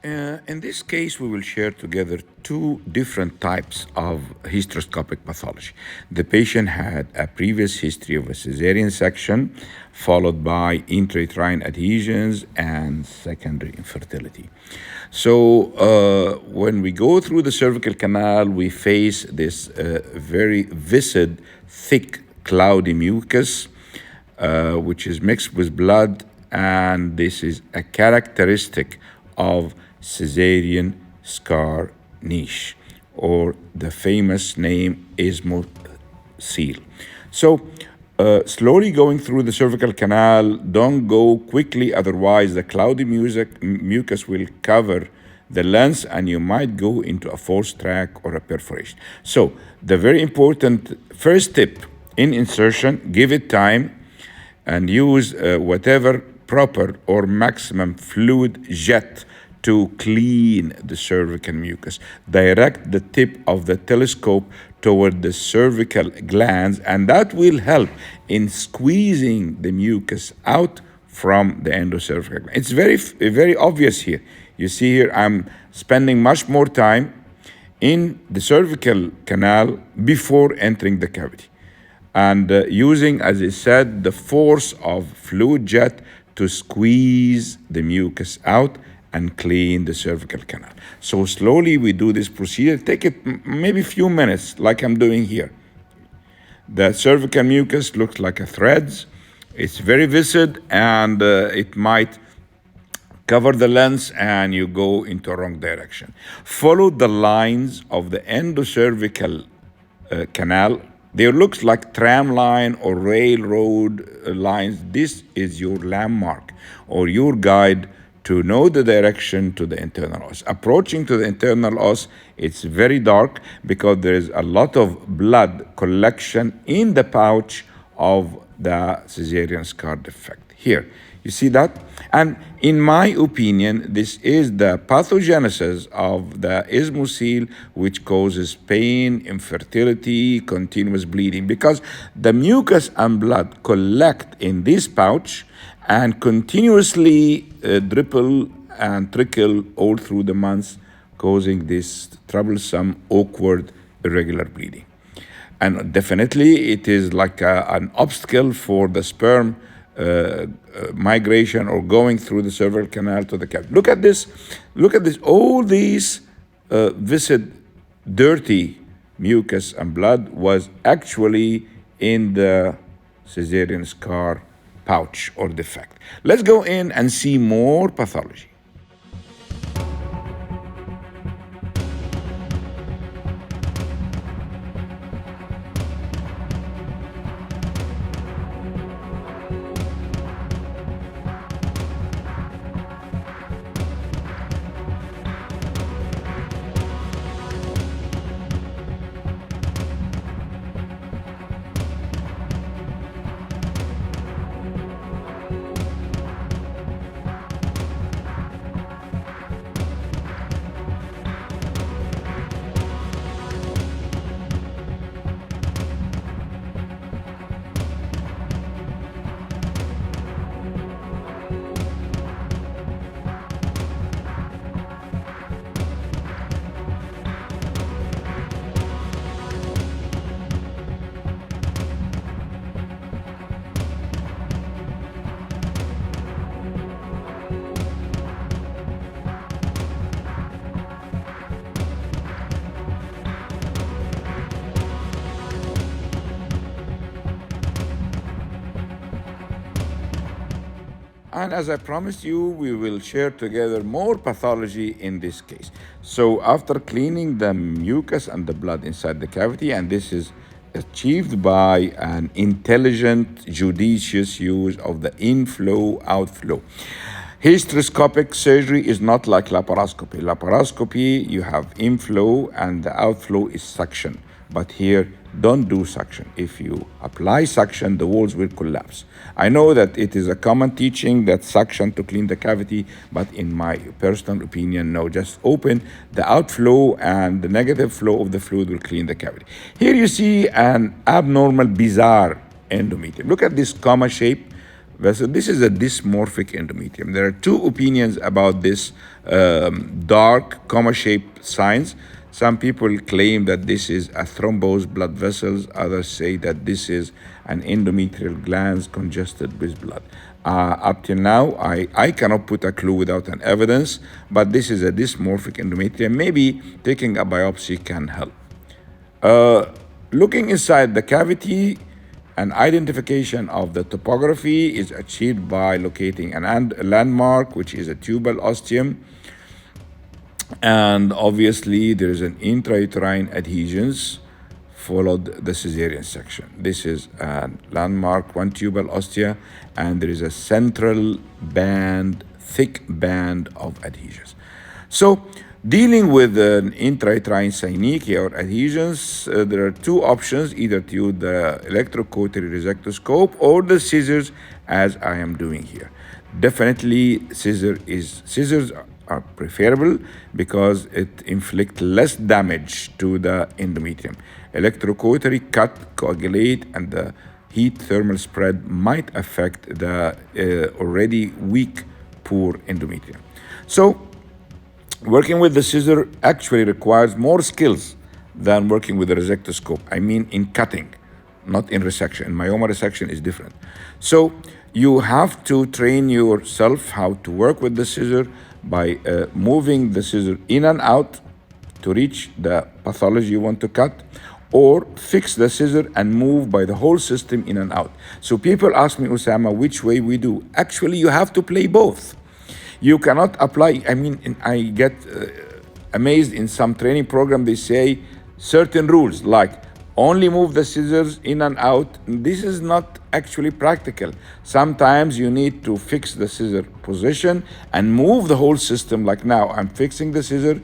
In this case, we will share together two different types of hysteroscopic pathology. The patient had a previous history of a cesarean section, followed by intrauterine adhesions and secondary infertility. So, when we go through the cervical canal, we face this very viscid, thick, cloudy mucus, which is mixed with blood, and this is a characteristic of cesarean scar niche, or the famous name ismocele. So, slowly going through the cervical canal, don't go quickly, otherwise the cloudy mucus will cover the lens and you might go into a forced track or a perforation. So, the very important first tip in insertion, give it time and use whatever proper or maximum fluid jet to clean the cervical mucus. Direct the tip of the telescope toward the cervical glands, and that will help in squeezing the mucus out from the endocervical gland. It's very obvious here. You see here, I'm spending much more time in the cervical canal before entering the cavity, and using, as I said, the force of fluid jet to squeeze the mucus out and clean the cervical canal. So slowly we do this procedure. Take it maybe a few minutes, like I'm doing here. The cervical mucus looks like a threads. It's very viscid, and it might cover the lens and you go into a wrong direction. Follow the lines of the endocervical canal. They look like tram line or railroad lines. This is your landmark or your guide to know the direction to the internal os. Approaching to the internal os, it's very dark because there is a lot of blood collection in the pouch of the caesarean scar defect. Here, you see that? And in my opinion, this is the pathogenesis of the ismocele, which causes pain, infertility, continuous bleeding, because the mucus and blood collect in this pouch and continuously dribble and trickle all through the months, causing this troublesome, awkward, irregular bleeding. And definitely it is like an obstacle for the sperm migration or going through the cervical canal to the cavity. Look at this. All these viscid, dirty mucus and blood was actually in the caesarean scar pouch or defect. Let's go in and see more pathology. And as I promised you, we will share together more pathology in this case. So after cleaning the mucus and the blood inside the cavity, and this is achieved by an intelligent, judicious use of the inflow, outflow. Hysteroscopic surgery is not like laparoscopy. Laparoscopy, you have inflow and the outflow is suction. But here, don't do suction. If you apply suction, the walls will collapse. I know that it is a common teaching that suction to clean the cavity, but in my personal opinion, no. Just open the outflow and the negative flow of the fluid will clean the cavity. Here you see an abnormal, bizarre endometrium. Look at this comma shape vessel. This is a dysmorphic endometrium. There are two opinions about this dark comma-shaped signs. Some people claim that this is a thrombosed blood vessels. Others say that this is an endometrial glands congested with blood. Up till now, I cannot put a clue without an evidence, but this is a dysmorphic endometrium. Maybe taking a biopsy can help. Looking inside the cavity, an identification of the topography is achieved by locating a landmark, which is a tubal ostium. And obviously, there is an intrauterine adhesions followed the cesarean section. This is a landmark, one tubal ostia, and there is a central band, thick band of adhesions. So, dealing with an intrauterine synechia or adhesions, there are two options: either to use the electrocautery resectoscope or the scissors, as I am doing here. Definitely, scissors are preferable because it inflicts less damage to the endometrium. Electrocautery cut, coagulate, and the heat thermal spread might affect the already weak, poor endometrium. So, working with the scissor actually requires more skills than working with the resectoscope. I mean in cutting, not in resection. Myoma resection is different. So you have to train yourself how to work with the scissor by moving the scissor in and out to reach the pathology you want to cut, or fix the scissor and move by the whole system in and out. So people ask me, Osama, which way we do? Actually, you have to play both. You cannot apply, I get amazed in some training program, they say certain rules like only move the scissors in and out. This is not actually practical. Sometimes you need to fix the scissor position and move the whole system. Like now, I'm fixing the scissor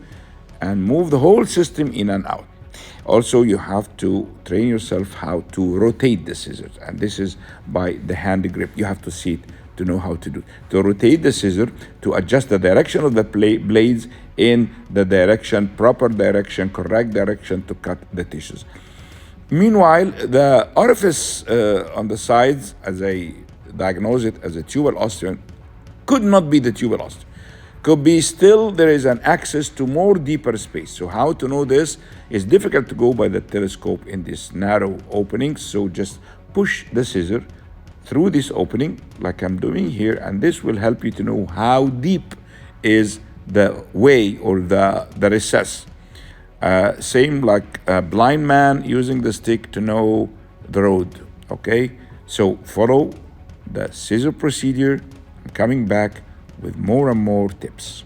and move the whole system in and out. Also, you have to train yourself how to rotate the scissors. And this is by the hand grip. You have to see it to know how to do. To rotate the scissor, to adjust the direction of the blades in the proper direction, correct direction to cut the tissues. Meanwhile, the orifice on the sides, as I diagnose it as a tubal ostium, could not be the tubal ostium. Could be still there is an access to more deeper space. So how to know this is difficult to go by the telescope in this narrow opening. So just push the scissor through this opening like I'm doing here, and this will help you to know how deep is the way or the recess. Same like a blind man using the stick to know the road, okay? So follow the scissor procedure. I'm coming back with more and more tips.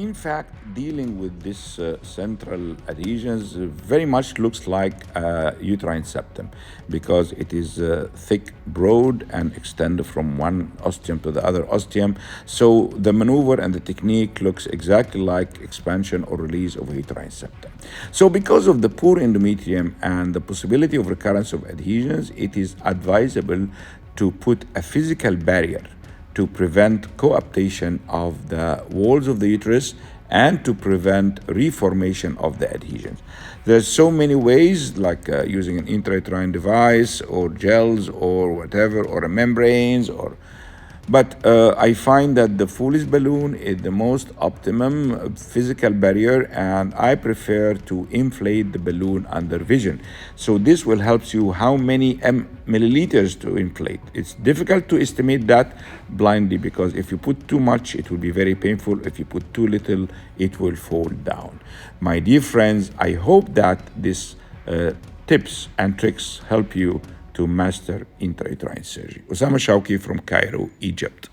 in fact, dealing with this central adhesions very much looks like a uterine septum because it is thick, broad, and extend from one ostium to the other ostium. So the maneuver and the technique looks exactly like expansion or release of a uterine septum. So because of the poor endometrium and the possibility of recurrence of adhesions, it is advisable to put a physical barrier to prevent coaptation of the walls of the uterus and to prevent reformation of the adhesions. There's so many ways, like using an intrauterine device or gels or whatever, or a membranes, but I find that the Foley's balloon is the most optimum physical barrier, and I prefer to inflate the balloon under vision. So this will help you how many milliliters to inflate. It's difficult to estimate that blindly because if you put too much, it will be very painful. If you put too little, it will fall down. My dear friends, I hope that these tips and tricks help you to master intrauterine surgery. Osama Shawki from Cairo, Egypt.